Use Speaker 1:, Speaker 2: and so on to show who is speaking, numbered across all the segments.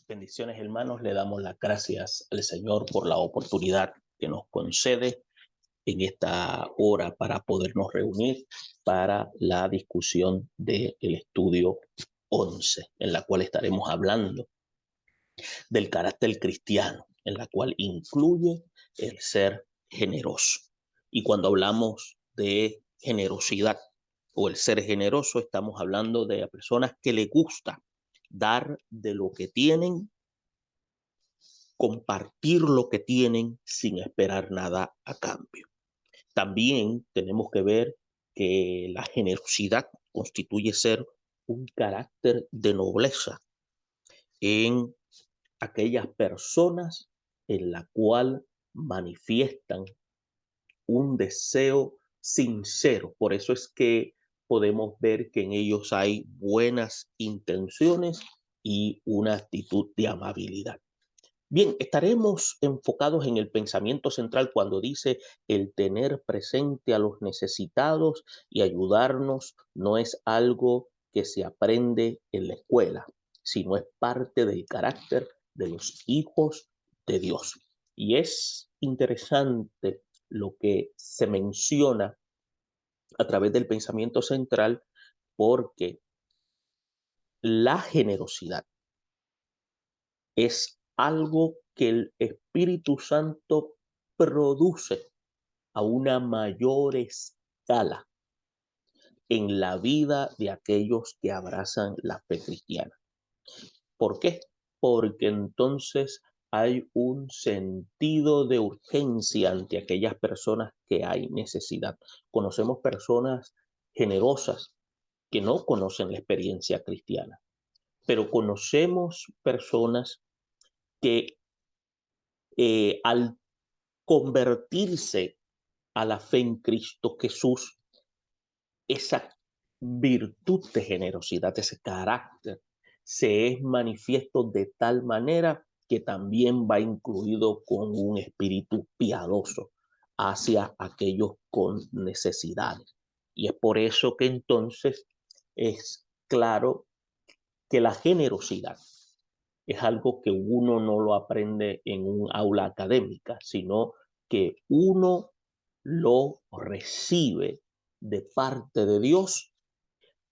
Speaker 1: Bendiciones, hermanos. Le damos las gracias al Señor por la oportunidad que nos concede en esta hora para podernos reunir para la discusión del estudio 11, en la cual estaremos hablando del carácter cristiano, en la cual incluye el ser generoso. Y cuando hablamos de generosidad o el ser generoso, estamos hablando de personas que les gusta dar de lo que tienen, compartir lo que tienen sin esperar nada a cambio. También tenemos que ver que la generosidad constituye ser un carácter de nobleza en aquellas personas en la cual manifiestan un deseo sincero. Por eso es que podemos ver que en ellos hay buenas intenciones y una actitud de amabilidad. Bien, estaremos enfocados en el pensamiento central cuando dice el tener presente a los necesitados y ayudarnos no es algo que se aprende en la escuela, sino es parte del carácter de los hijos de Dios. Y es interesante lo que se menciona a través del pensamiento central porque la generosidad es algo que el Espíritu Santo produce a una mayor escala en la vida de aquellos que abrazan la fe cristiana. ¿Por qué? Porque entonces hay un sentido de urgencia ante aquellas personas que hay necesidad. Conocemos personas generosas que no conocen la experiencia cristiana, pero conocemos personas que al convertirse a la fe en Cristo Jesús, esa virtud de generosidad, ese carácter, se es manifiesto de tal manera que también va incluido con un espíritu piadoso hacia aquellos con necesidades. Y es por eso que entonces es claro que la generosidad es algo que uno no lo aprende en un aula académica, sino que uno lo recibe de parte de Dios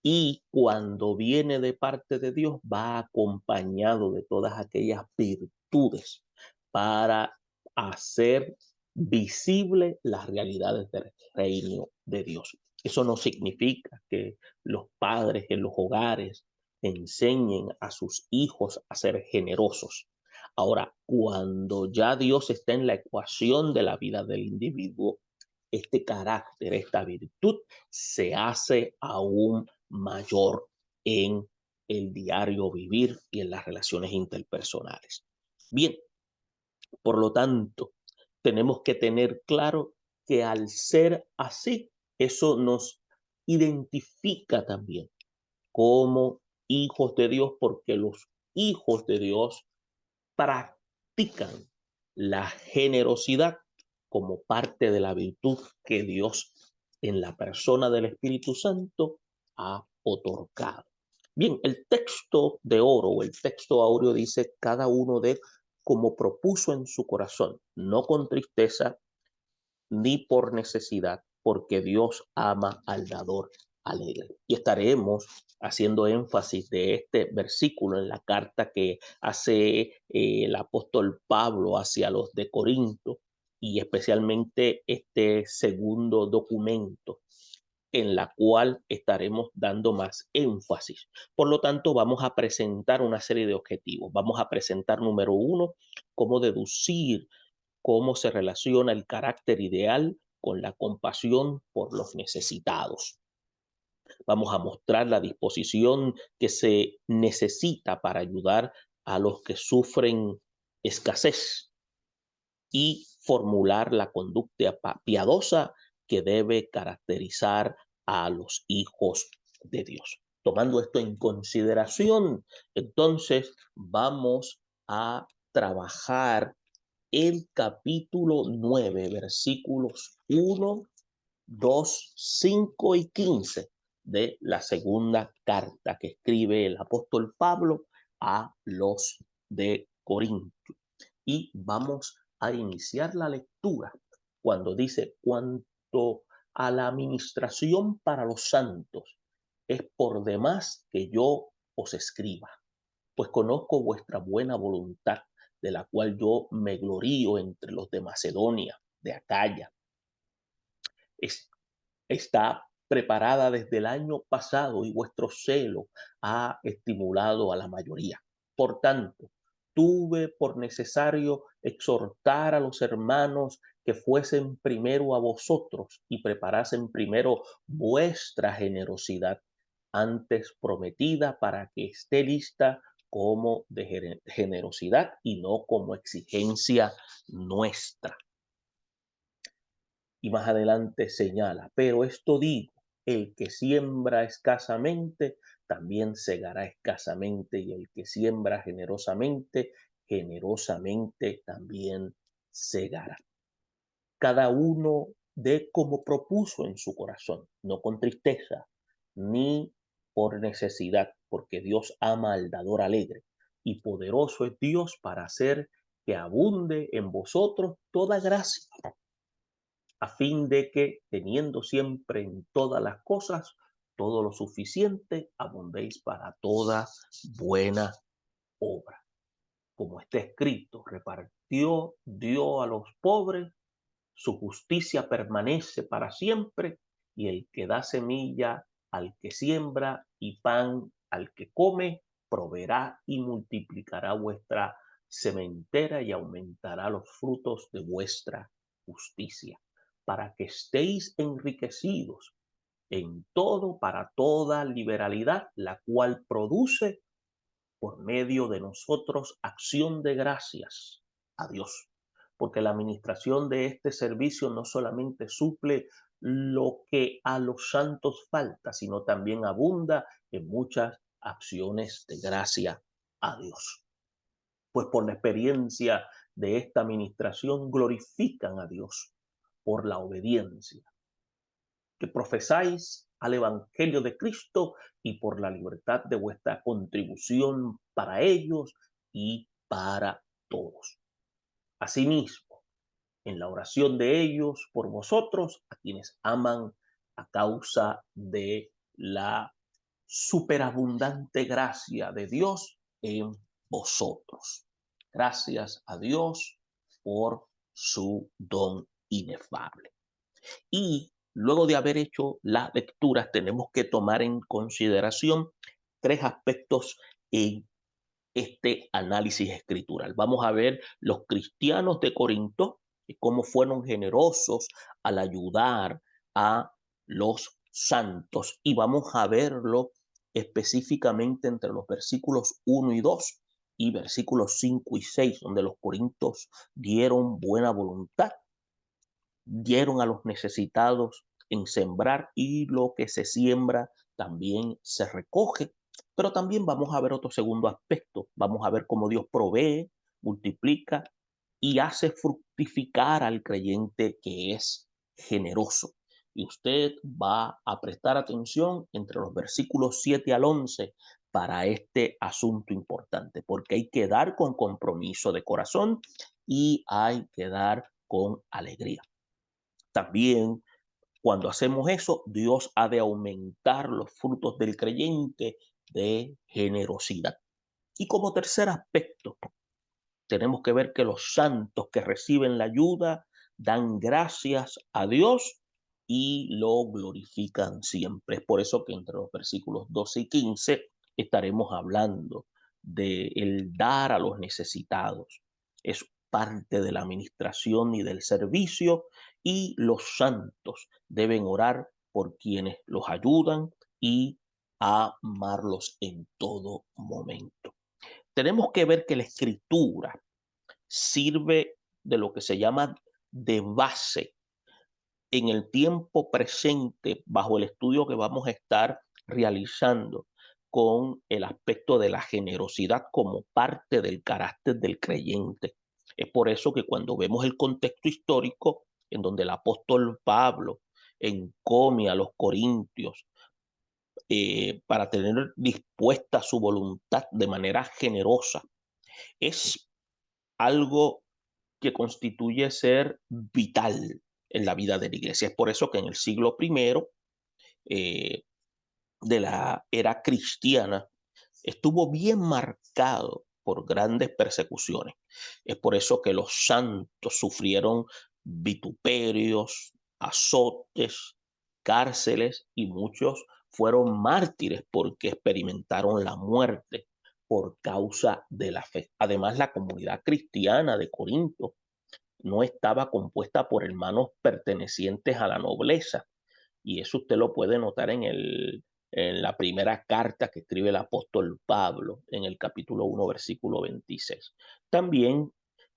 Speaker 1: y cuando viene de parte de Dios va acompañado de todas aquellas virtudes para hacer visible las realidades del reino de Dios. Eso no significa que los padres en los hogares enseñen a sus hijos a ser generosos. Ahora, cuando ya Dios está en la ecuación de la vida del individuo, este carácter, esta virtud, se hace aún mayor en el diario vivir y en las relaciones interpersonales. Bien, por lo tanto, tenemos que tener claro que al ser así, eso nos identifica también como hijos de Dios, porque los hijos de Dios practican la generosidad como parte de la virtud que Dios en la persona del Espíritu Santo ha otorgado. Bien, el texto de oro o el texto áureo dice cada uno de como propuso en su corazón, no con tristeza ni por necesidad, porque Dios ama al dador alegre. Y estaremos haciendo énfasis de este versículo en la carta que hace el apóstol Pablo hacia los de Corinto y especialmente este segundo documento en la cual estaremos dando más énfasis. Por lo tanto, vamos a presentar una serie de objetivos. Vamos a presentar, número uno, cómo deducir cómo se relaciona el carácter ideal con la compasión por los necesitados. Vamos a mostrar la disposición que se necesita para ayudar a los que sufren escasez y formular la conducta piadosa que debe caracterizar a los hijos de Dios. Tomando esto en consideración, entonces vamos a trabajar el capítulo 9, versículos 1, 2, 5 y 15 de la segunda carta que escribe el apóstol Pablo a los de Corintios. Y vamos a iniciar la lectura cuando dice: cuanto a la administración para los santos, es por demás que yo os escriba, pues conozco vuestra buena voluntad, de la cual yo me glorío entre los de Macedonia, de Acaya. Es- Está preparada desde el año pasado, y vuestro celo ha estimulado a la mayoría. Por tanto, tuve por necesario exhortar a los hermanos que fuesen primero a vosotros y preparasen primero vuestra generosidad, antes prometida, para que esté lista como de generosidad y no como exigencia nuestra. Y más adelante señala: pero esto digo, el que siembra escasamente, también segará escasamente, y el que siembra generosamente, generosamente también segará. Cada uno dé como propuso en su corazón, no con tristeza, ni por necesidad, porque Dios ama al dador alegre, y poderoso es Dios para hacer que abunde en vosotros toda gracia, a fin de que, teniendo siempre en todas las cosas todo lo suficiente, abundéis para toda buena obra. Como está escrito: repartió, dio a los pobres, su justicia permanece para siempre, y el que da semilla al que siembra y pan al que come, proveerá y multiplicará vuestra sementera y aumentará los frutos de vuestra justicia, para que estéis enriquecidos en todo para toda liberalidad, la cual produce por medio de nosotros acción de gracias a Dios. Porque la administración de este servicio no solamente suple lo que a los santos falta, sino también abunda en muchas acciones de gracia a Dios. Pues por la experiencia de esta administración glorifican a Dios por la obediencia que profesáis al Evangelio de Cristo, y por la libertad de vuestra contribución para ellos y para todos. Asimismo, en la oración de ellos por vosotros, a quienes aman a causa de la superabundante gracia de Dios en vosotros. Gracias a Dios por su don inefable. Y luego de haber hecho las lecturas, tenemos que tomar en consideración tres aspectos en este análisis escritural. Vamos a ver los cristianos de Corinto y cómo fueron generosos al ayudar a los santos. Y vamos a verlo específicamente entre los versículos 1 y 2 y versículos 5 y 6, donde los corintios dieron buena voluntad, dieron a los necesitados en sembrar, y lo que se siembra también se recoge. Pero también vamos a ver otro segundo aspecto. Vamos a ver cómo Dios provee, multiplica y hace fructificar al creyente que es generoso. Y usted va a prestar atención entre los versículos 7 al 11 para este asunto importante, porque hay que dar con compromiso de corazón y hay que dar con alegría. También, cuando hacemos eso, Dios ha de aumentar los frutos del creyente de generosidad. Y como tercer aspecto, tenemos que ver que los santos que reciben la ayuda dan gracias a Dios y lo glorifican siempre. Es por eso que entre los versículos 12 y 15 estaremos hablando de el dar a los necesitados. Es parte de la administración y del servicio, y los santos deben orar por quienes los ayudan y amarlos en todo momento. Tenemos que ver que la escritura sirve de lo que se llama de base en el tiempo presente, bajo el estudio que vamos a estar realizando con el aspecto de la generosidad como parte del carácter del creyente. Es por eso que cuando vemos el contexto histórico en donde el apóstol Pablo encomia a los corintios para tener dispuesta su voluntad de manera generosa Es algo que constituye ser vital en la vida de la iglesia. Es por eso que en el siglo primero eh, de la era cristiana estuvo bien marcado por grandes persecuciones. Es por eso que los santos sufrieron vituperios, azotes, cárceles y muchos fueron mártires porque experimentaron la muerte por causa de la fe. Además, la comunidad cristiana de Corinto no estaba compuesta por hermanos pertenecientes a la nobleza, y eso usted lo puede notar en la primera carta que escribe el apóstol Pablo en el capítulo 1, versículo 26. También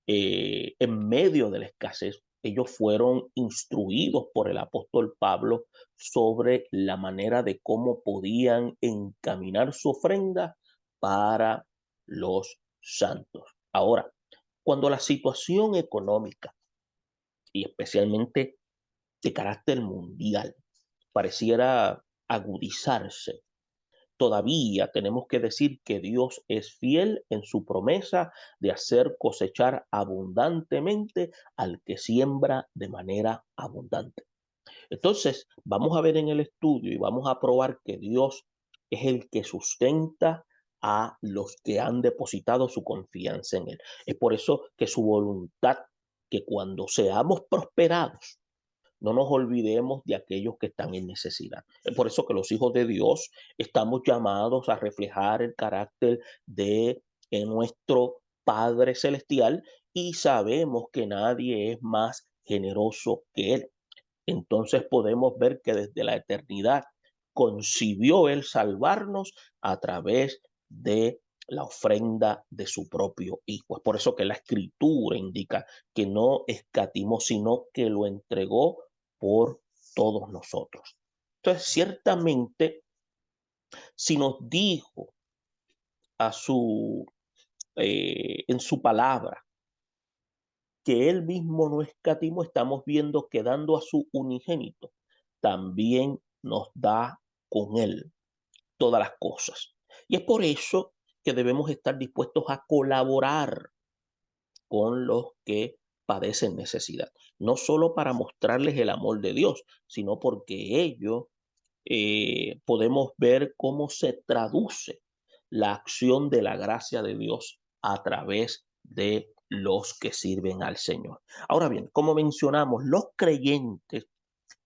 Speaker 1: en medio de la escasez, ellos fueron instruidos por el apóstol Pablo sobre la manera de cómo podían encaminar su ofrenda para los santos. Ahora, cuando la situación económica y especialmente de carácter mundial pareciera agudizarse, todavía tenemos que decir que Dios es fiel en su promesa de hacer cosechar abundantemente al que siembra de manera abundante. Entonces, vamos a ver en el estudio y vamos a probar que Dios es el que sustenta a los que han depositado su confianza en Él. Es por eso que su voluntad, que cuando seamos prosperados, no nos olvidemos de aquellos que están en necesidad. Es por eso que los hijos de Dios estamos llamados a reflejar el carácter de nuestro Padre Celestial y sabemos que nadie es más generoso que Él. Entonces podemos ver que desde la eternidad concibió Él salvarnos a través de la ofrenda de su propio Hijo. Es por eso que la Escritura indica que no escatimó, sino que lo entregó por todos nosotros. Entonces, ciertamente, si nos dijo en su palabra que Él mismo no escatimó, estamos viendo que dando a su unigénito, también nos da con Él todas las cosas. Y es por eso que debemos estar dispuestos a colaborar con los que padecen necesidad, no solo para mostrarles el amor de Dios, sino porque ellos podemos ver cómo se traduce la acción de la gracia de Dios a través de los que sirven al Señor. Ahora bien, como mencionamos, los creyentes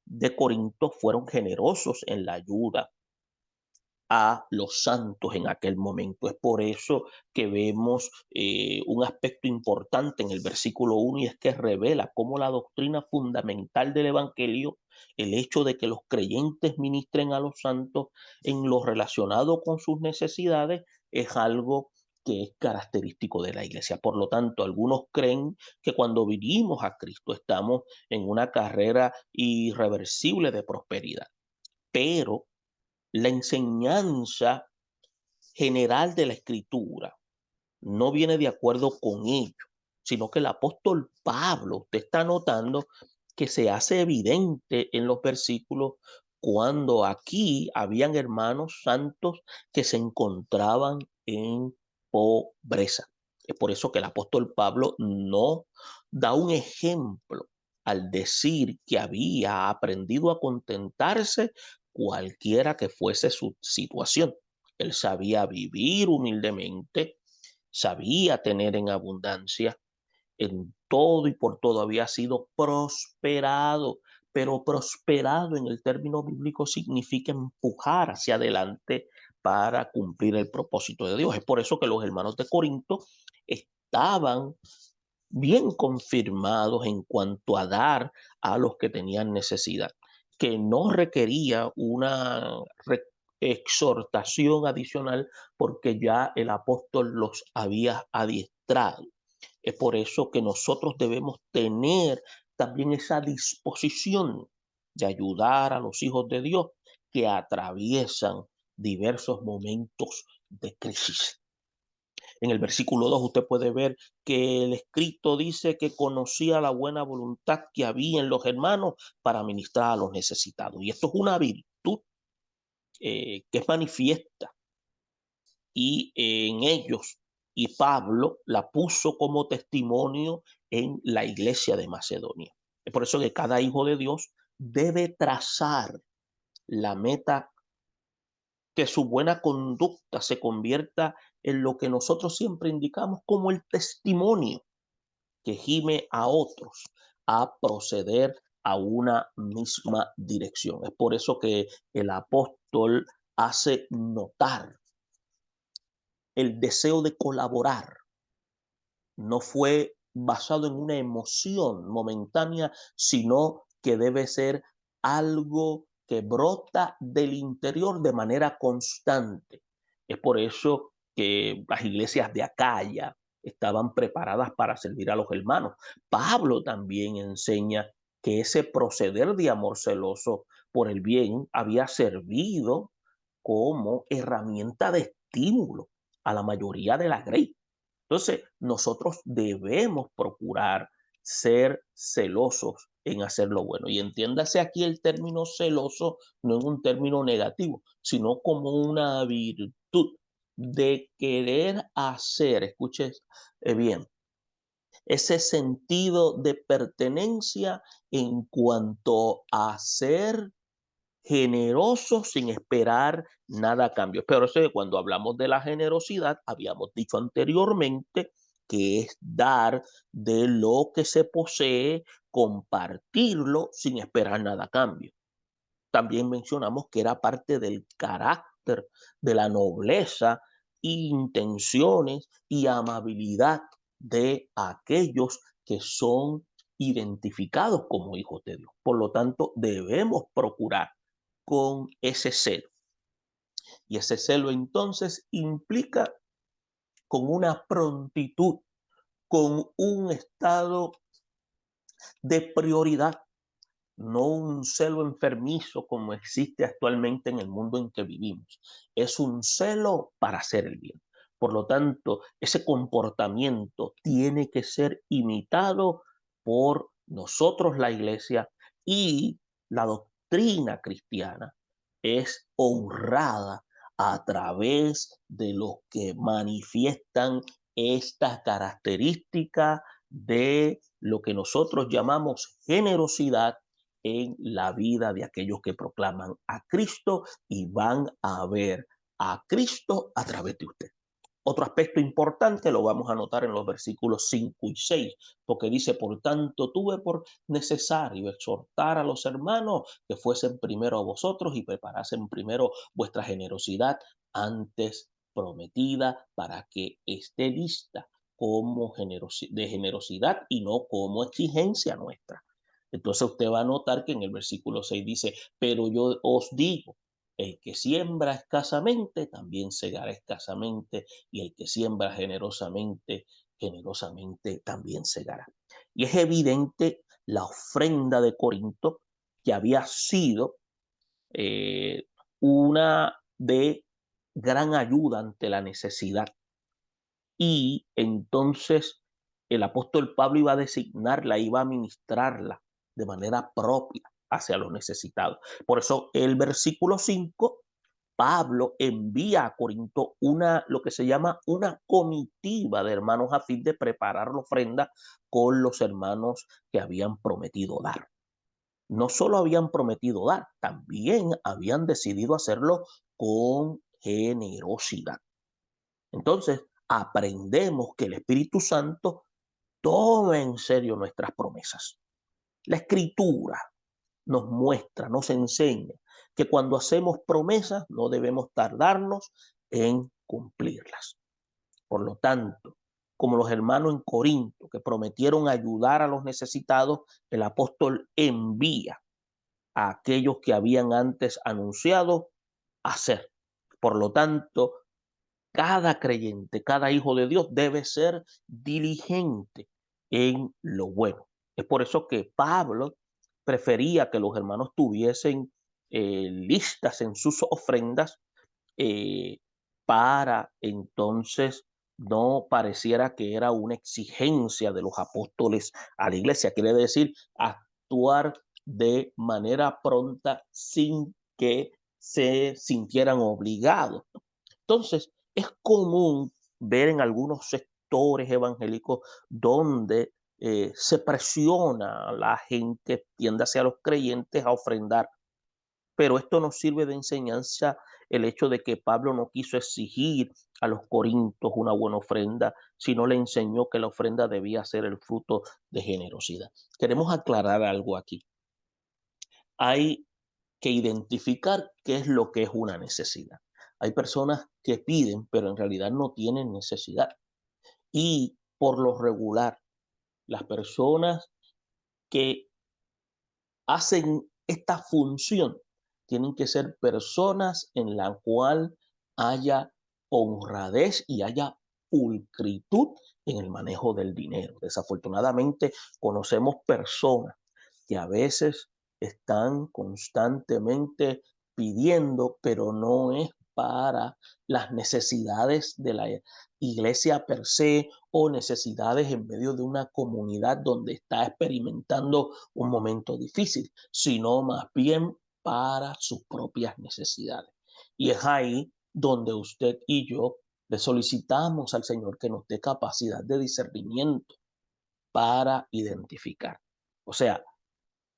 Speaker 1: de Corinto fueron generosos en la ayuda a los santos en aquel momento. Es por eso que vemos un aspecto importante en el versículo 1 y es que revela cómo la doctrina fundamental del Evangelio, el hecho de que los creyentes ministren a los santos en lo relacionado con sus necesidades, es algo que es característico de la iglesia. Por lo tanto, algunos creen que cuando vinimos a Cristo estamos en una carrera irreversible de prosperidad, pero la enseñanza general de la escritura no viene de acuerdo con ello, sino que el apóstol Pablo, usted está notando que se hace evidente en los versículos cuando aquí habían hermanos santos que se encontraban en pobreza. Es por eso que el apóstol Pablo no da un ejemplo al decir que había aprendido a contentarse cualquiera que fuese su situación. Él sabía vivir humildemente, sabía tener en abundancia, en todo y por todo había sido prosperado, pero prosperado en el término bíblico significa empujar hacia adelante para cumplir el propósito de Dios. Es por eso que los hermanos de Corinto estaban bien confirmados en cuanto a dar a los que tenían necesidad, que no requería una exhortación adicional porque ya el apóstol los había adiestrado. Es por eso que nosotros debemos tener también esa disposición de ayudar a los hijos de Dios que atraviesan diversos momentos de crisis. En el versículo 2 usted puede ver que el escrito dice que conocía la buena voluntad que había en los hermanos para ministrar a los necesitados. Y esto es una virtud que es manifiesta y en ellos y Pablo la puso como testimonio en la iglesia de Macedonia. Es por eso que cada hijo de Dios debe trazar la meta, que su buena conducta se convierta en lo que nosotros siempre indicamos como el testimonio que gime a otros a proceder a una misma dirección. Es por eso que el apóstol hace notar el deseo de colaborar. No fue basado en una emoción momentánea, sino que debe ser algo que brota del interior de manera constante. Es por eso que las iglesias de Acaya estaban preparadas para servir a los hermanos. Pablo también enseña que ese proceder de amor celoso por el bien había servido como herramienta de estímulo a la mayoría de la grey. Entonces, nosotros debemos procurar ser celosos en hacer lo bueno. Y entiéndase aquí el término celoso no es un término negativo, sino como una virtud de querer hacer, escuche bien, ese sentido de pertenencia en cuanto a ser generoso sin esperar nada a cambio. Pero eso que cuando hablamos de la generosidad, habíamos dicho anteriormente que es dar de lo que se posee, compartirlo sin esperar nada a cambio. También mencionamos que era parte del carácter, de la nobleza, intenciones y amabilidad de aquellos que son identificados como hijos de Dios. Por lo tanto, debemos procurar con ese celo. Y ese celo entonces implica con una prontitud, con un estado de prioridad, no un celo enfermizo como existe actualmente en el mundo en que vivimos. Es un celo para hacer el bien. Por lo tanto, ese comportamiento tiene que ser imitado por nosotros, la iglesia, y la doctrina cristiana es honrada a través de los que manifiestan esta característica de lo que nosotros llamamos generosidad en la vida de aquellos que proclaman a Cristo y van a ver a Cristo a través de usted. Otro aspecto importante lo vamos a notar en los versículos 5 y 6, porque dice, por tanto, tuve por necesario exhortar a los hermanos que fuesen primero a vosotros y preparasen primero vuestra generosidad antes prometida para que esté lista como de generosidad y no como exigencia nuestra. Entonces usted va a notar que en el versículo 6 dice, pero yo os digo, el que siembra escasamente también segará escasamente, y el que siembra generosamente, generosamente también segará. Y es evidente la ofrenda de Corinto, que había sido eh, una de gran ayuda ante la necesidad. Y entonces el apóstol Pablo iba a designarla, iba a ministrarla de manera propia hacia los necesitados. Por eso el versículo 5, Pablo envía a Corinto lo que se llama una comitiva de hermanos a fin de preparar la ofrenda con los hermanos que habían prometido dar. No solo habían prometido dar, también habían decidido hacerlo con generosidad. Entonces, aprendemos que el Espíritu Santo toma en serio nuestras promesas. La Escritura nos muestra, nos enseña que cuando hacemos promesas no debemos tardarnos en cumplirlas. Por lo tanto, como los hermanos en Corinto que prometieron ayudar a los necesitados, el apóstol envía a aquellos que habían antes anunciado hacer. Por lo tanto, cada creyente, cada hijo de Dios debe ser diligente en lo bueno. Es por eso que Pablo prefería que los hermanos tuviesen listas en sus ofrendas eh, para entonces no pareciera que era una exigencia de los apóstoles a la iglesia. Quiere decir actuar de manera pronta sin que se sintieran obligados. Entonces, es común ver en algunos sectores evangélicos donde se presiona a la gente, tiéndase a los creyentes a ofrendar. Pero esto nos sirve de enseñanza el hecho de que Pablo no quiso exigir a los corintios una buena ofrenda, sino le enseñó que la ofrenda debía ser el fruto de generosidad. Queremos aclarar algo aquí. Hay que identificar qué es lo que es una necesidad. Hay personas que piden, pero en realidad no tienen necesidad. Y por lo regular, las personas que hacen esta función tienen que ser personas en la cual haya honradez y haya pulcritud en el manejo del dinero. Desafortunadamente, conocemos personas que a veces están constantemente pidiendo, pero no es para las necesidades de la iglesia per se o necesidades en medio de una comunidad donde está experimentando un momento difícil, sino más bien para sus propias necesidades. Y es ahí donde usted y yo le solicitamos al Señor que nos dé capacidad de discernimiento para identificar. O sea,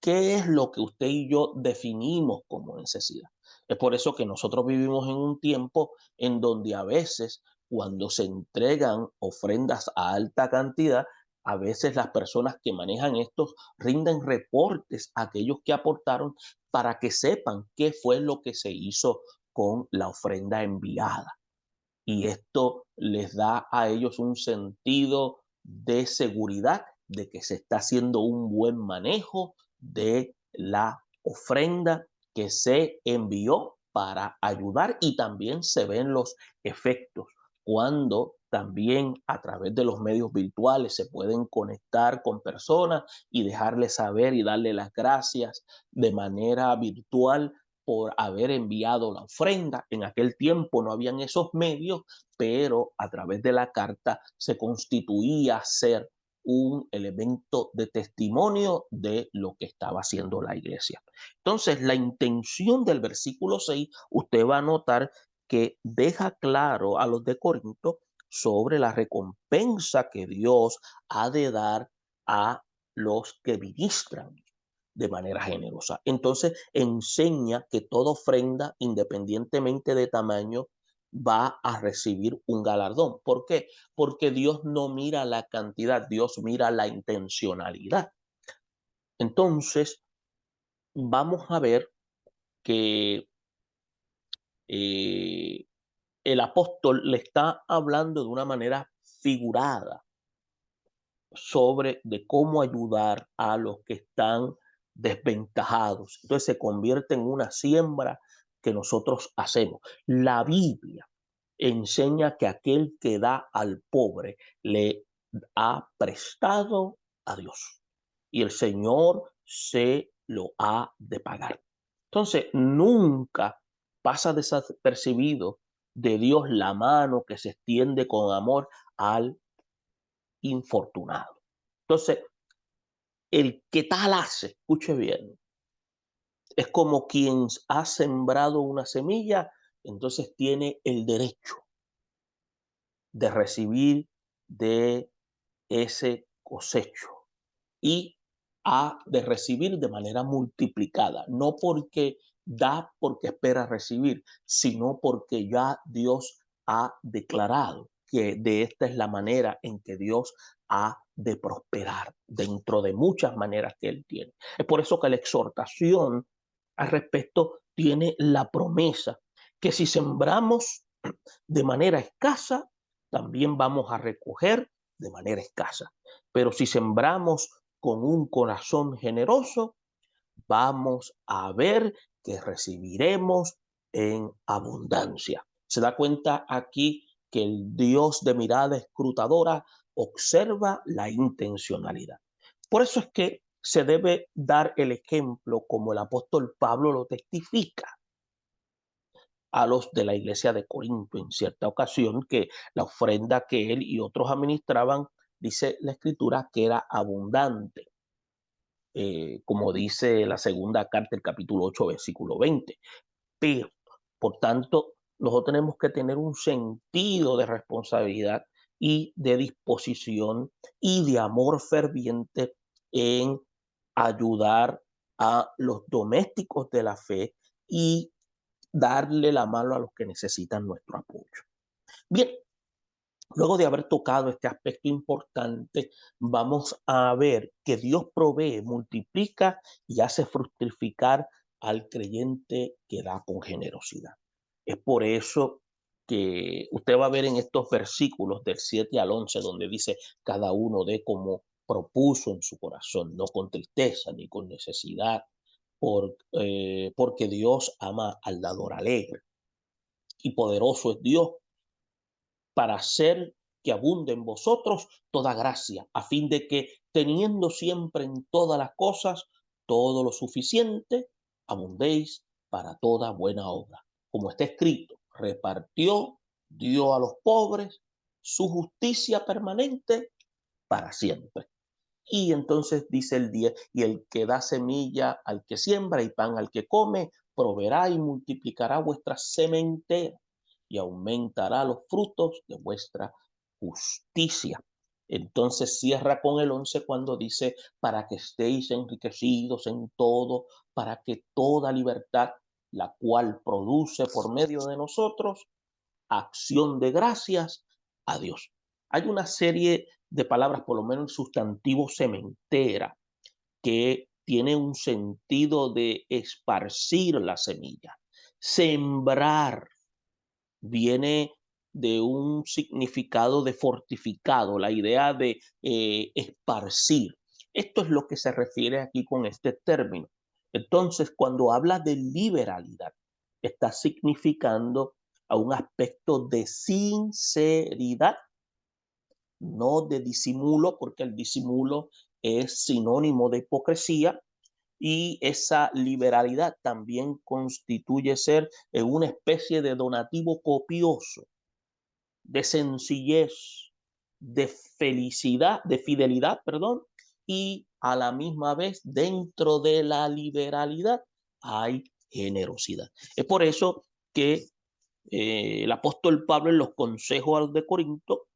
Speaker 1: ¿qué es lo que usted y yo definimos como necesidad? Es por eso que nosotros vivimos en un tiempo en donde a veces, cuando se entregan ofrendas a alta cantidad, a veces las personas que manejan estos rinden reportes a aquellos que aportaron para que sepan qué fue lo que se hizo con la ofrenda enviada. Y esto les da a ellos un sentido de seguridad de que se está haciendo un buen manejo de la ofrenda que se envió para ayudar, y también se ven los efectos cuando también a través de los medios virtuales se pueden conectar con personas y dejarles saber y darle las gracias de manera virtual por haber enviado la ofrenda. En aquel tiempo no habían esos medios, pero a través de la carta se constituía ser un elemento de testimonio de lo que estaba haciendo la iglesia. Entonces, la intención del versículo 6, usted va a notar que deja claro a los de Corinto sobre la recompensa que Dios ha de dar a los que ministran de manera generosa. Entonces enseña que toda ofrenda, independientemente de tamaño, va a recibir un galardón. ¿Por qué? Porque Dios no mira la cantidad, Dios mira la intencionalidad. Entonces, vamos a ver que eh, el apóstol le está hablando de una manera figurada sobre de cómo ayudar a los que están desventajados. Entonces se convierte en una siembra que nosotros hacemos. La Biblia enseña que aquel que da al pobre le ha prestado a Dios y el Señor se lo ha de pagar. Entonces, nunca pasa desapercibido de Dios la mano que se extiende con amor al infortunado. Entonces, el que tal hace, escuche bien, es como quien ha sembrado una semilla, entonces tiene el derecho de recibir de ese cosecho y ha de recibir de manera multiplicada, no porque da porque espera recibir, sino porque ya Dios ha declarado que de esta es la manera en que Dios ha de prosperar dentro de muchas maneras que Él tiene. Es por eso que la exhortación al respecto tiene la promesa que si sembramos de manera escasa, también vamos a recoger de manera escasa. Pero si sembramos con un corazón generoso, vamos a ver que recibiremos en abundancia. Se da cuenta aquí que el Dios de mirada escrutadora observa la intencionalidad. Por eso es que se debe dar el ejemplo como el apóstol Pablo lo testifica a los de la iglesia de Corinto en cierta ocasión, que la ofrenda que él y otros administraban, dice la escritura, que era abundante, como dice la segunda carta, el capítulo 8, versículo 20. Pero, por tanto, nosotros tenemos que tener un sentido de responsabilidad y de disposición y de amor ferviente en ayudar a los domésticos de la fe y darle la mano a los que necesitan nuestro apoyo. Bien, luego de haber tocado este aspecto importante, vamos a ver que Dios provee, multiplica y hace fructificar al creyente que da con generosidad. Es por eso que usted va a ver en estos versículos del 7 al 11, donde dice, cada uno dé como propuso en su corazón, no con tristeza ni con necesidad, porque Dios ama al dador alegre y poderoso es Dios para hacer que abunde en vosotros toda gracia, a fin de que, teniendo siempre en todas las cosas todo lo suficiente, abundéis para toda buena obra. Como está escrito, repartió, dio a los pobres, su justicia permanente para siempre. Y entonces dice el 10, y el que da semilla al que siembra y pan al que come, proveerá y multiplicará vuestra sementera y aumentará los frutos de vuestra justicia. Entonces cierra con el 11 cuando dice, para que estéis enriquecidos en todo, para que toda libertad, la cual produce por medio de nosotros, acción de gracias a Dios. Hay una serie de palabras, por lo menos el sustantivo sementera, que tiene un sentido de esparcir la semilla. Sembrar viene de un significado de fortificado, la idea de esparcir. Esto es lo que se refiere aquí con este término. Entonces, cuando habla de liberalidad, está significando a un aspecto de sinceridad, no de disimulo, porque el disimulo es sinónimo de hipocresía, y esa liberalidad también constituye ser en una especie de donativo copioso, de sencillez, de felicidad, de fidelidad, perdón, y a la misma vez dentro de la liberalidad hay generosidad. Es por eso que el apóstol Pablo en los consejos de Corinto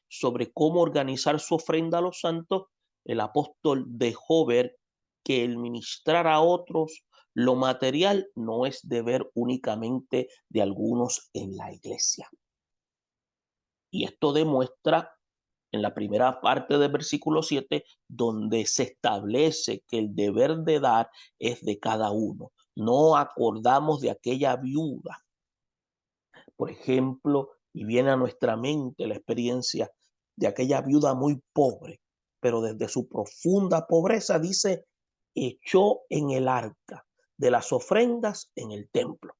Speaker 1: sobre cómo organizar su ofrenda a los santos, el apóstol dejó ver que el ministrar a otros lo material no es deber únicamente de algunos en la iglesia. Y esto demuestra en la primera parte del versículo 7, donde se establece que el deber de dar es de cada uno. No acordamos de aquella viuda, por ejemplo, y viene a nuestra mente la experiencia de aquella viuda muy pobre, pero desde su profunda pobreza dice, echó en el arca de las ofrendas en el templo.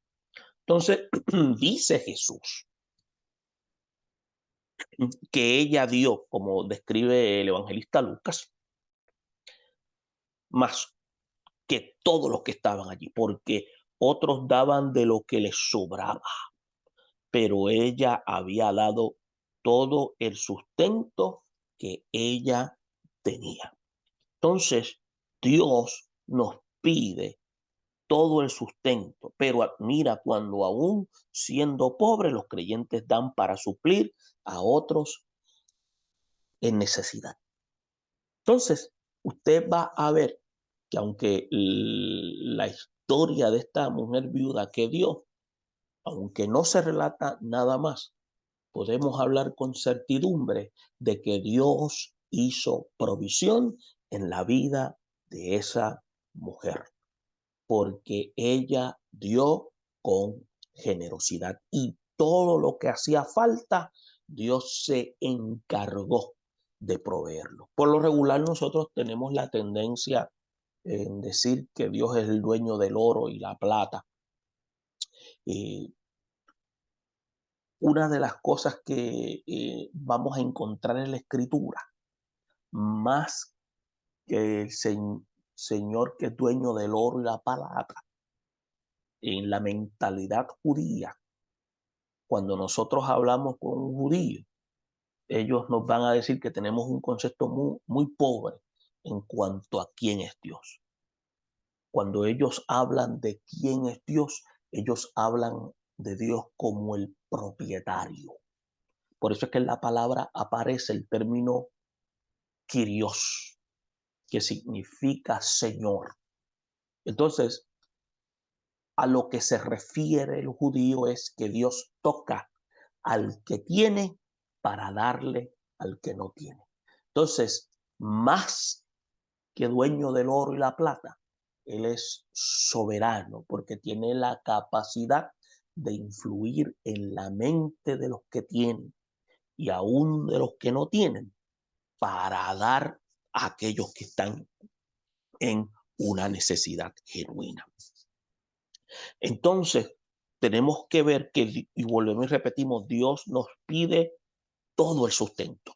Speaker 1: Entonces, dice Jesús que ella dio, como describe el evangelista Lucas, más que todos los que estaban allí, porque otros daban de lo que les sobraba, pero ella había dado todo el sustento que ella tenía. Entonces, Dios nos pide todo el sustento, pero mira, cuando aún siendo pobres, los creyentes dan para suplir a otros en necesidad. Entonces, usted va a ver que aunque la historia de esta mujer viuda que dio, aunque no se relata nada más, podemos hablar con certidumbre de que Dios hizo provisión en la vida de esa mujer, porque ella dio con generosidad y todo lo que hacía falta, Dios se encargó de proveerlo. Por lo regular, nosotros tenemos la tendencia en decir que Dios es el dueño del oro y la plata. Eh, una de las cosas que vamos a encontrar en la escritura, más que el Señor que es dueño del oro y la plata, en la mentalidad judía, cuando nosotros hablamos con un judío, ellos nos van a decir que tenemos un concepto muy, muy pobre en cuanto a quién es Dios. Cuando ellos hablan de quién es Dios, ellos hablan de Dios como el propietario. Por eso es que en la palabra aparece el término Kyrios, que significa Señor. Entonces, a lo que se refiere el judío es que Dios toca al que tiene para darle al que no tiene. Entonces, más que dueño del oro y la plata, Él es soberano porque tiene la capacidad de influir en la mente de los que tienen y aún de los que no tienen para dar a aquellos que están en una necesidad genuina. Entonces, tenemos que ver que, y volvemos y repetimos, Dios nos pide todo el sustento,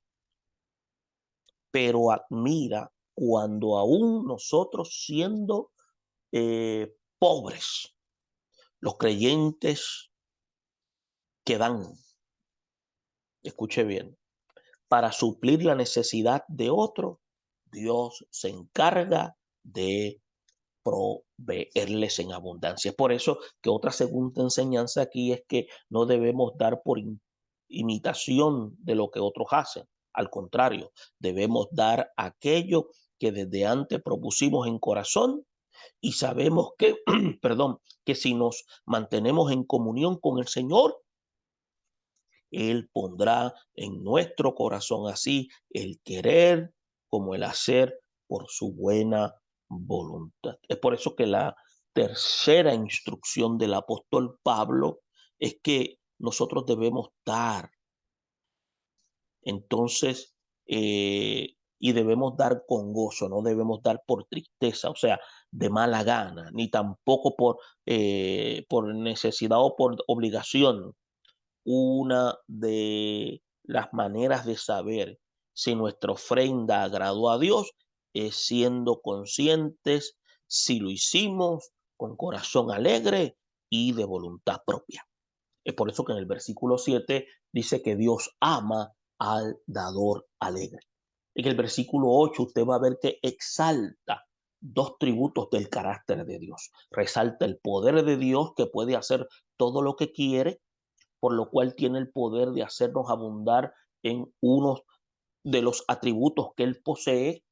Speaker 1: pero admira cuando aún nosotros siendo pobres, los creyentes que dan, escuche bien, para suplir la necesidad de otro, Dios se encarga de proveerles en abundancia. Es por eso que otra segunda enseñanza aquí es que no debemos dar por imitación de lo que otros hacen. Al contrario, debemos dar aquello que desde antes propusimos en corazón y sabemos que, perdón, que si nos mantenemos en comunión con el Señor, Él pondrá en nuestro corazón así el querer como el hacer por su buena voluntad. Es por eso que la tercera instrucción del apóstol Pablo es que nosotros debemos dar. Entonces, y debemos dar con gozo, no debemos dar por tristeza, o sea, de mala gana, ni tampoco por necesidad o por obligación. Una de las maneras de saber si nuestra ofrenda agradó a Dios es siendo conscientes si lo hicimos con corazón alegre y de voluntad propia. Es por eso que en el versículo 7 dice que Dios ama al dador alegre. En el versículo 8 usted va a ver que exalta dos tributos del carácter de Dios. Resalta el poder de Dios que puede hacer todo lo que quiere, por lo cual tiene el poder de hacernos abundar en unos de los atributos que Él posee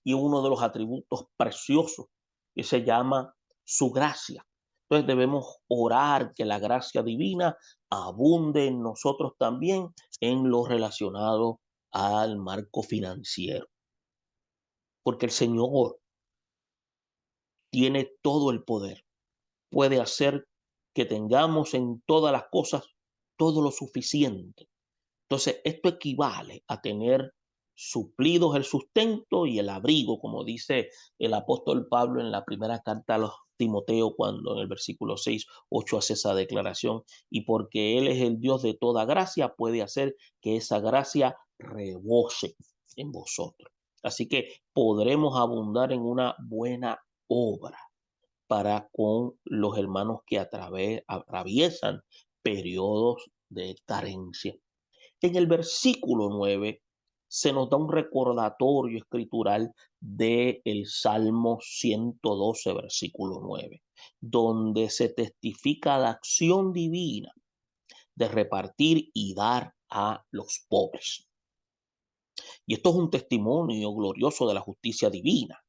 Speaker 1: y uno de los atributos preciosos que se llama su gracia. Entonces debemos orar que la gracia divina abunde en nosotros también en lo relacionado al marco financiero, porque el Señor tiene todo el poder, puede hacer que tengamos en todas las cosas todo lo suficiente. Entonces, esto equivale a tener suplidos el sustento y el abrigo, como dice el apóstol Pablo en la primera carta a los Timoteo, cuando en el versículo 6, 8 hace esa declaración, y porque Él es el Dios de toda gracia, puede hacer que esa gracia rebose en vosotros. Así que podremos abundar en una buena obra para con los hermanos que atraviesan periodos de carencia. En el versículo 9 se nos da un recordatorio escritural del Salmo 112, versículo 9, donde se testifica la acción divina de repartir y dar a los pobres. Y esto es un testimonio glorioso de la justicia divina,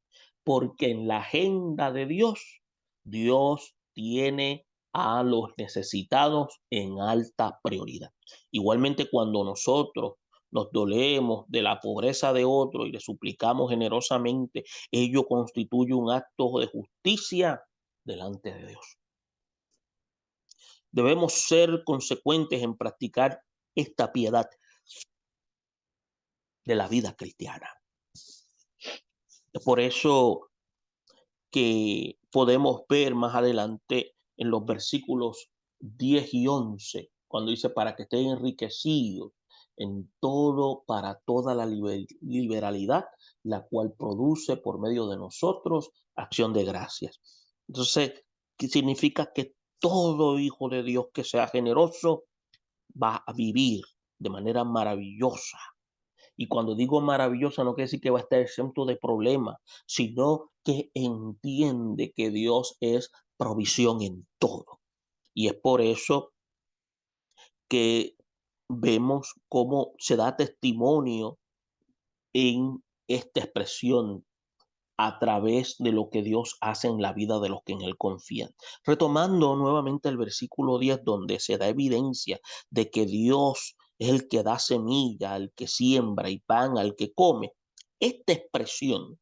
Speaker 1: porque en la agenda de Dios, Dios tiene a los necesitados en alta prioridad. Igualmente cuando nosotros nos dolemos de la pobreza de otro y le suplicamos generosamente, ello constituye un acto de justicia delante de Dios. Debemos ser consecuentes en practicar esta piedad de la vida cristiana. Por eso que podemos ver más adelante en los versículos 10 y 11, cuando dice para que estén enriquecidos en todo, para toda la liberalidad, la cual produce por medio de nosotros acción de gracias. Entonces, ¿qué significa? Que todo hijo de Dios que sea generoso va a vivir de manera maravillosa. Y cuando digo maravillosa, no quiere decir que va a estar exento de problemas, sino que entiende que Dios es provisión en todo. Y es por eso que vemos cómo se da testimonio en esta expresión a través de lo que Dios hace en la vida de los que en Él confían. Retomando nuevamente el versículo 10, donde se da evidencia de que Dios es el que da semilla, el que siembra y pan al que come. Esta expresión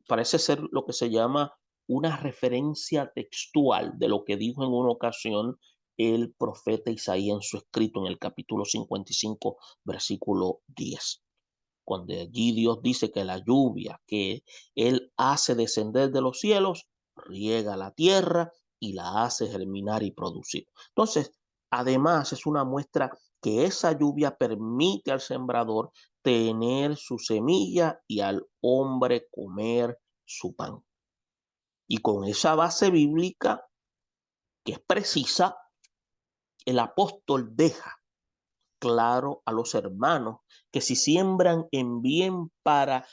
Speaker 1: parece ser lo que se llama una referencia textual de lo que dijo en una ocasión el profeta Isaías en su escrito en el capítulo 55, versículo 10, cuando allí Dios dice que la lluvia que Él hace descender de los cielos, riega la tierra y la hace germinar y producir. Entonces, además es una muestra que esa lluvia permite al sembrador tener su semilla y al hombre comer su pan. Y con esa base bíblica, que es precisa, el apóstol deja claro a los hermanos que si siembran en bien para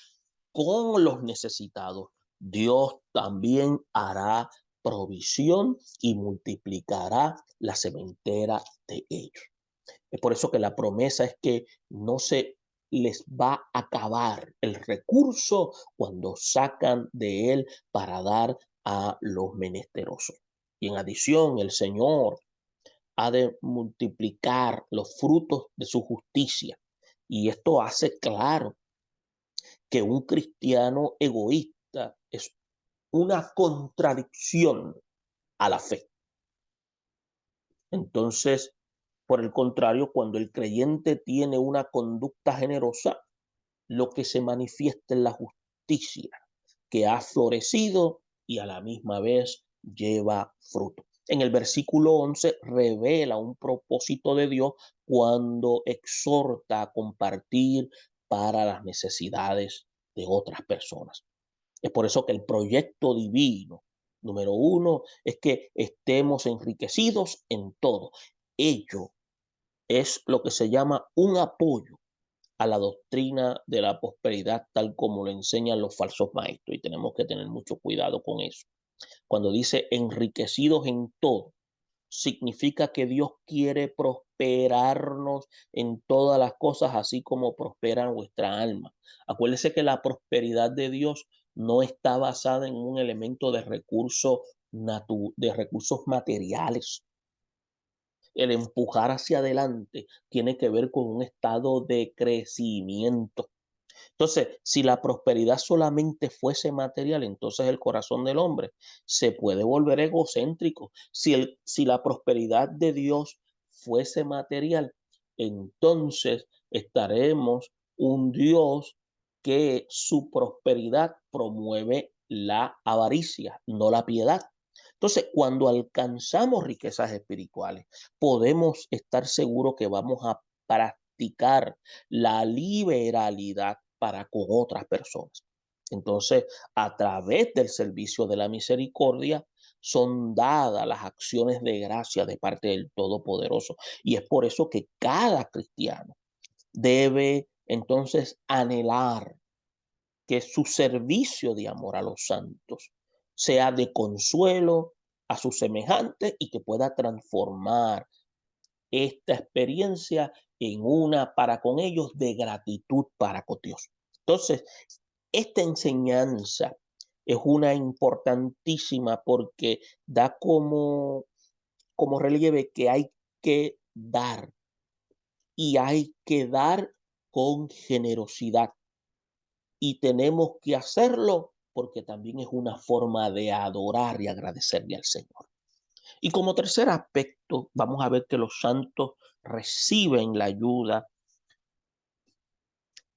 Speaker 1: con los necesitados, Dios también hará provisión y multiplicará la sementera de ellos. Es por eso que la promesa es que no se les va a acabar el recurso cuando sacan de él para dar a los menesterosos. Y en adición, el Señor ha de multiplicar los frutos de su justicia. Y esto hace claro que un cristiano egoísta es una contradicción a la fe. Entonces, por el contrario, cuando el creyente tiene una conducta generosa, lo que se manifiesta es la justicia que ha florecido y a la misma vez lleva fruto. En el versículo 11 revela un propósito de Dios cuando exhorta a compartir para las necesidades de otras personas. Es por eso que el proyecto divino, número uno, es que estemos enriquecidos en todo. Ello es lo que se llama un apoyo a la doctrina de la prosperidad tal como lo enseñan los falsos maestros, y tenemos que tener mucho cuidado con eso. Cuando dice enriquecidos en todo, significa que Dios quiere prosperarnos en todas las cosas, así como prospera nuestra alma. Acuérdese que la prosperidad de Dios no está basada en un elemento de de recursos materiales. El empujar hacia adelante tiene que ver con un estado de crecimiento. Entonces, si la prosperidad solamente fuese material, entonces el corazón del hombre se puede volver egocéntrico. Si la prosperidad de Dios fuese material, entonces estaremos un Dios que su prosperidad promueve la avaricia, no la piedad. Entonces, cuando alcanzamos riquezas espirituales, podemos estar seguros que vamos a practicar la liberalidad para con otras personas. Entonces, a través del servicio de la misericordia, son dadas las acciones de gracia de parte del Todopoderoso. Y es por eso que cada cristiano debe entonces anhelar que su servicio de amor a los santos sea de consuelo a sus semejantes y que pueda transformar esta experiencia en una para con ellos de gratitud para con Dios. Entonces, esta enseñanza es una importantísima porque da como relieve que hay que dar y hay que dar con generosidad. Y tenemos que hacerlo porque también es una forma de adorar y agradecerle al Señor. Y como tercer aspecto, vamos a ver que los santos reciben la ayuda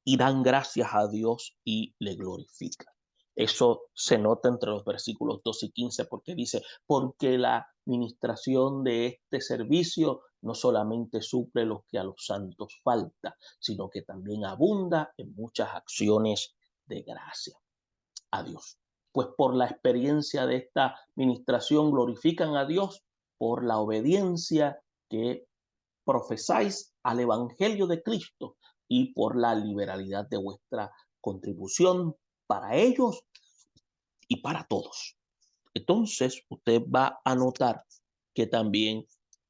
Speaker 1: y dan gracias a Dios y le glorifican. Eso se nota entre los versículos 12 y 15 porque dice, porque la administración de este servicio no solamente suple lo que a los santos falta, sino que también abunda en muchas acciones de gracia a Dios. Pues por la experiencia de esta administración glorifican a Dios por la obediencia que profesáis al Evangelio de Cristo y por la liberalidad de vuestra contribución para ellos y para todos. Entonces, usted va a notar que también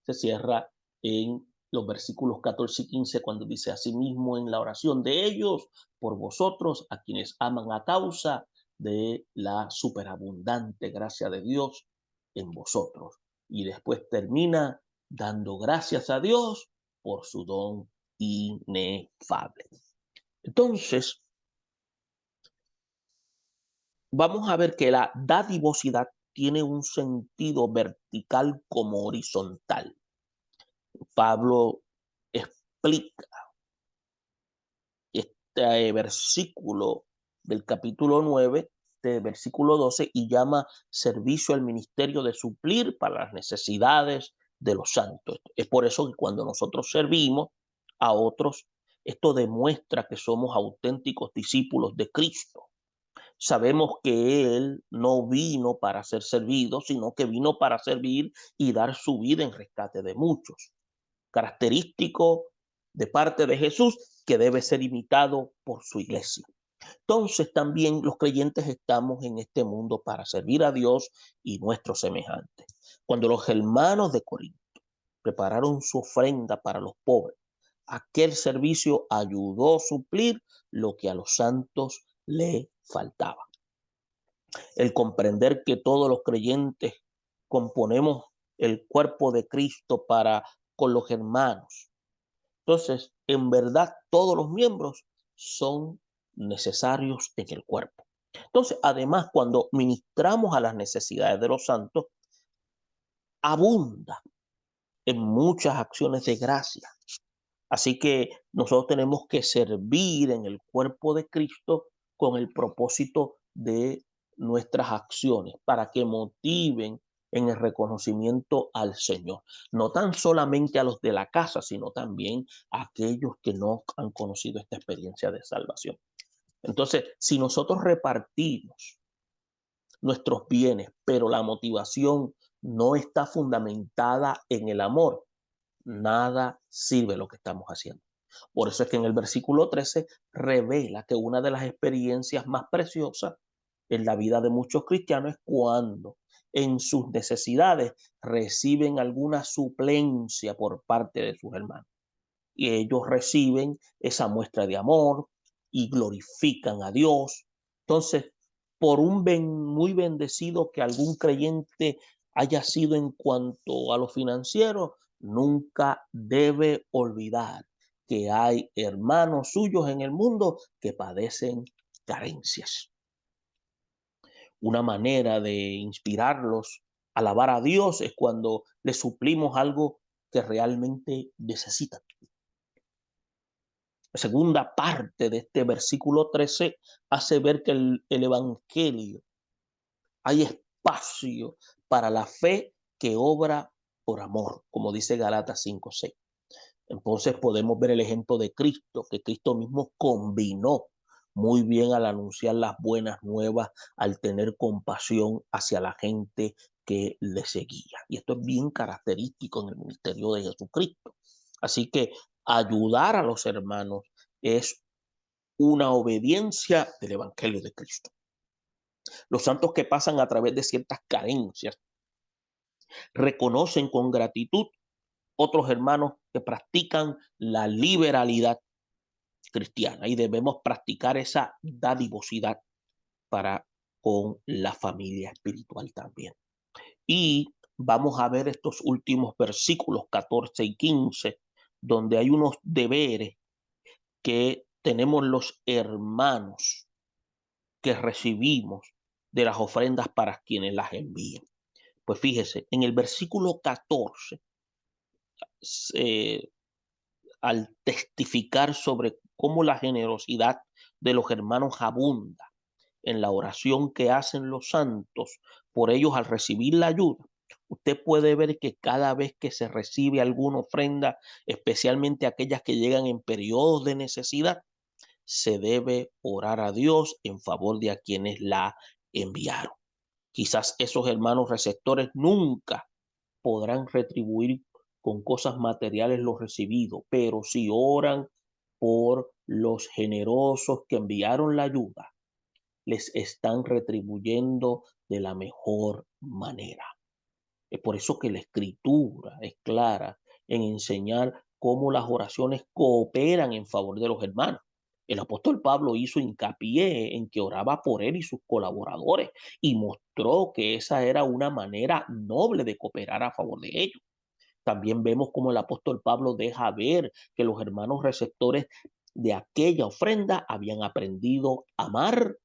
Speaker 1: se cierra en los versículos 14 y 15 cuando dice: asimismo en la oración de ellos por vosotros, a quienes aman a causa de la superabundante gracia de Dios en vosotros. Y después termina dando gracias a Dios por su don inefable. Entonces, vamos a ver que la dadivosidad tiene un sentido vertical como horizontal. Pablo explica este versículo del capítulo 9, de versículo 12, y llama servicio al ministerio de suplir para las necesidades de los santos. Es por eso que cuando nosotros servimos a otros, esto demuestra que somos auténticos discípulos de Cristo. Sabemos que Él no vino para ser servido, sino que vino para servir y dar su vida en rescate de muchos. Característico de parte de Jesús que debe ser imitado por su iglesia. Entonces también los creyentes estamos en este mundo para servir a Dios y nuestros semejantes. Cuando los hermanos de Corinto prepararon su ofrenda para los pobres, aquel servicio ayudó a suplir lo que a los santos le faltaba. El comprender que todos los creyentes componemos el cuerpo de Cristo para con los hermanos. Entonces, en verdad, todos los miembros son necesarios en el cuerpo. Entonces, además, cuando ministramos a las necesidades de los santos, abunda en muchas acciones de gracia. Así que nosotros tenemos que servir en el cuerpo de Cristo con el propósito de nuestras acciones, para que motiven en el reconocimiento al Señor. No tan solamente a los de la casa, sino también a aquellos que no han conocido esta experiencia de salvación. Entonces, si nosotros repartimos nuestros bienes, pero la motivación no está fundamentada en el amor, nada sirve lo que estamos haciendo. Por eso es que en el versículo 13 revela que una de las experiencias más preciosas en la vida de muchos cristianos es cuando en sus necesidades reciben alguna suplencia por parte de sus hermanos. Y ellos reciben esa muestra de amor y glorifican a Dios. Entonces, por un muy bendecido que algún creyente haya sido en cuanto a lo financiero, nunca debe olvidar que hay hermanos suyos en el mundo que padecen carencias. Una manera de inspirarlos a alabar a Dios es cuando les suplimos algo que realmente necesitan. La segunda parte de este versículo 13 hace ver que el evangelio hay espacio para la fe que obra por amor, como dice Galatas 5:6. Entonces podemos ver el ejemplo de Cristo, que Cristo mismo combinó muy bien al anunciar las buenas nuevas, al tener compasión hacia la gente que le seguía. Y esto es bien característico en el ministerio de Jesucristo. Así que ayudar a los hermanos es una obediencia del Evangelio de Cristo. Los santos que pasan a través de ciertas carencias reconocen con gratitud otros hermanos que practican la liberalidad cristiana, y debemos practicar esa dadivosidad para con la familia espiritual también. Y vamos a ver estos últimos versículos 14 y 15, donde hay unos deberes que tenemos los hermanos que recibimos de las ofrendas para quienes las envían. Pues fíjese, en el versículo 14, al testificar sobre cómo la generosidad de los hermanos abunda en la oración que hacen los santos por ellos al recibir la ayuda, usted puede ver que cada vez que se recibe alguna ofrenda, especialmente aquellas que llegan en periodos de necesidad, se debe orar a Dios en favor de a quienes la enviaron. Quizás esos hermanos receptores nunca podrán retribuir con cosas materiales lo recibido, pero si oran por los generosos que enviaron la ayuda, les están retribuyendo de la mejor manera. Es por eso que la Escritura es clara en enseñar cómo las oraciones cooperan en favor de los hermanos. El apóstol Pablo hizo hincapié en que oraba por él y sus colaboradores y mostró que esa era una manera noble de cooperar a favor de ellos. También vemos como el apóstol Pablo deja ver que los hermanos receptores de aquella ofrenda habían aprendido a amar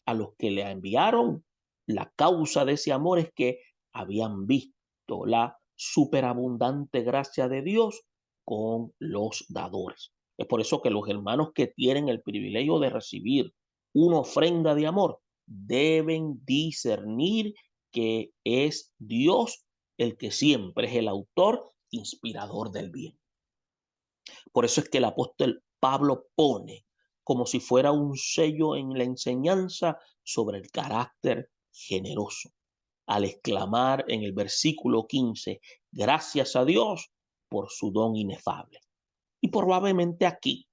Speaker 1: a los que le enviaron. La causa de ese amor es que habían visto la superabundante gracia de Dios con los dadores. Es por eso que los hermanos que tienen el privilegio de recibir una ofrenda de amor deben discernir que es Dios el que siempre es el autor inspirador del bien. Por eso es que el apóstol Pablo pone como si fuera un sello en la enseñanza sobre el carácter generoso, al exclamar en el versículo 15, gracias a Dios por su don inefable. Y probablemente aquí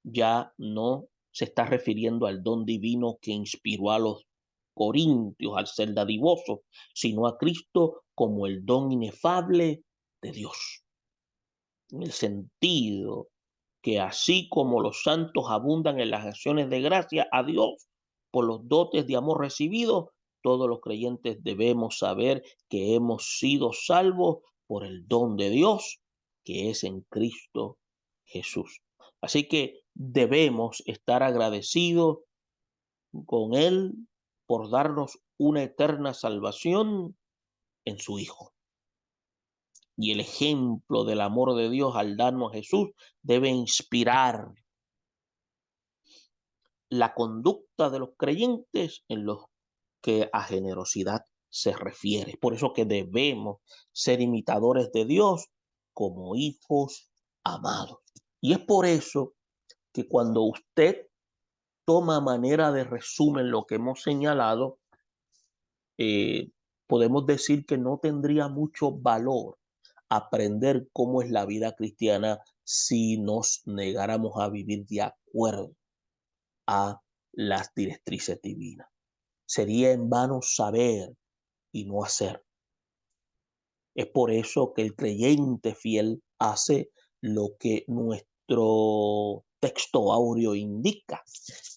Speaker 1: ya no se está refiriendo al don divino que inspiró a los corintios al ser dadivosos, sino a Cristo como el don inefable de Dios, en el sentido que así como los santos abundan en las acciones de gracia a Dios por los dotes de amor recibidos, todos los creyentes debemos saber que hemos sido salvos por el don de Dios que es en Cristo Jesús. Así que debemos estar agradecidos con Él por darnos una eterna salvación en su Hijo. Y el ejemplo del amor de Dios al darnos a Jesús debe inspirar la conducta de los creyentes en los que a generosidad se refiere. Por eso que debemos ser imitadores de Dios como hijos amados. Y es por eso que cuando usted toma manera de resumen lo que hemos señalado, eh, podemos decir que no tendría mucho valor aprender cómo es la vida cristiana si nos negáramos a vivir de acuerdo a las directrices divinas. Sería en vano saber y no hacer. Es por eso que el creyente fiel hace lo que nuestro texto áureo indica.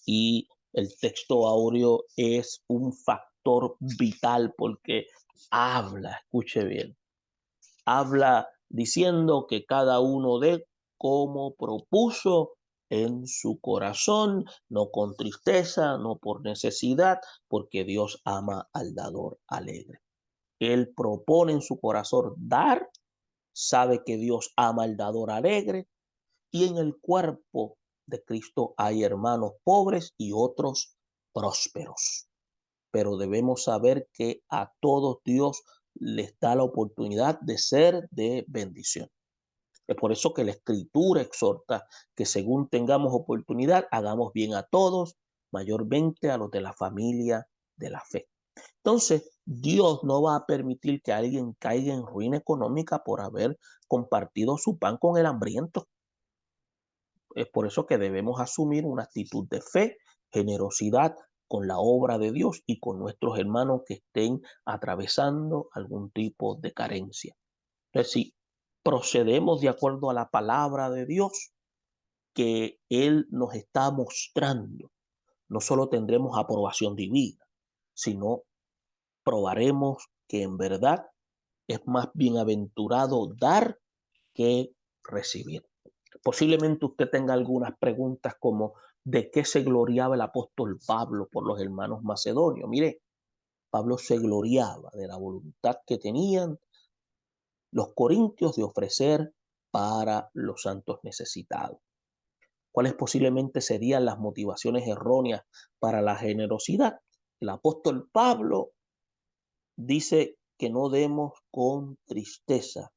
Speaker 1: Y el texto áureo es un factor vital porque habla, escuche bien, habla diciendo que cada uno dé como propuso en su corazón, no con tristeza, no por necesidad, porque Dios ama al dador alegre. Él propone en su corazón dar, sabe que Dios ama al dador alegre, y en el cuerpo de Cristo hay hermanos pobres y otros prósperos. Pero debemos saber que a todos Dios les da la oportunidad de ser de bendición. Es por eso que la Escritura exhorta que según tengamos oportunidad, hagamos bien a todos, mayormente a los de la familia de la fe. Entonces, Dios no va a permitir que alguien caiga en ruina económica por haber compartido su pan con el hambriento. Es por eso que debemos asumir una actitud de fe, generosidad con la obra de Dios y con nuestros hermanos que estén atravesando algún tipo de carencia. Entonces, si procedemos de acuerdo a la palabra de Dios que Él nos está mostrando, no solo tendremos aprobación divina, sino probaremos que en verdad es más bienaventurado dar que recibir. Posiblemente usted tenga algunas preguntas como ¿de qué se gloriaba el apóstol Pablo por los hermanos macedonios? Mire, Pablo se gloriaba de la voluntad que tenían los corintios de ofrecer para los santos necesitados. ¿Cuáles posiblemente serían las motivaciones erróneas para la generosidad? El apóstol Pablo dice que no demos con tristeza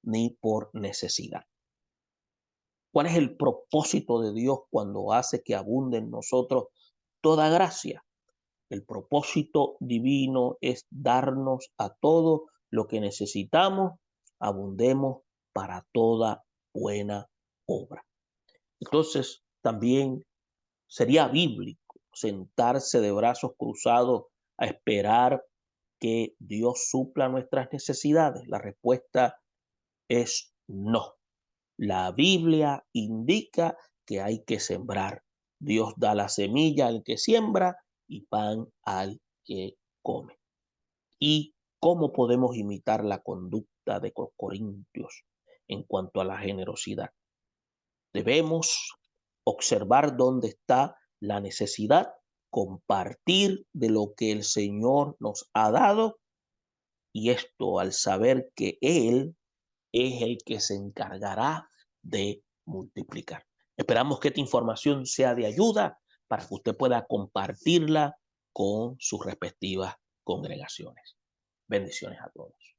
Speaker 1: ni por necesidad. ¿Cuál es el propósito de Dios cuando hace que abunde en nosotros toda gracia? El propósito divino es darnos a todo lo que necesitamos, abundemos para toda buena obra. Entonces, también sería bíblico sentarse de brazos cruzados a esperar que Dios supla nuestras necesidades? La respuesta es no. La Biblia indica que hay que sembrar. Dios da la semilla al que siembra y pan al que come. ¿Y cómo podemos imitar la conducta de los corintios en cuanto a la generosidad? Debemos observar dónde está la necesidad, compartir de lo que el Señor nos ha dado, y esto al saber que Él es el que se encargará de multiplicar. Esperamos que esta información sea de ayuda para que usted pueda compartirla con sus respectivas congregaciones. Bendiciones a todos.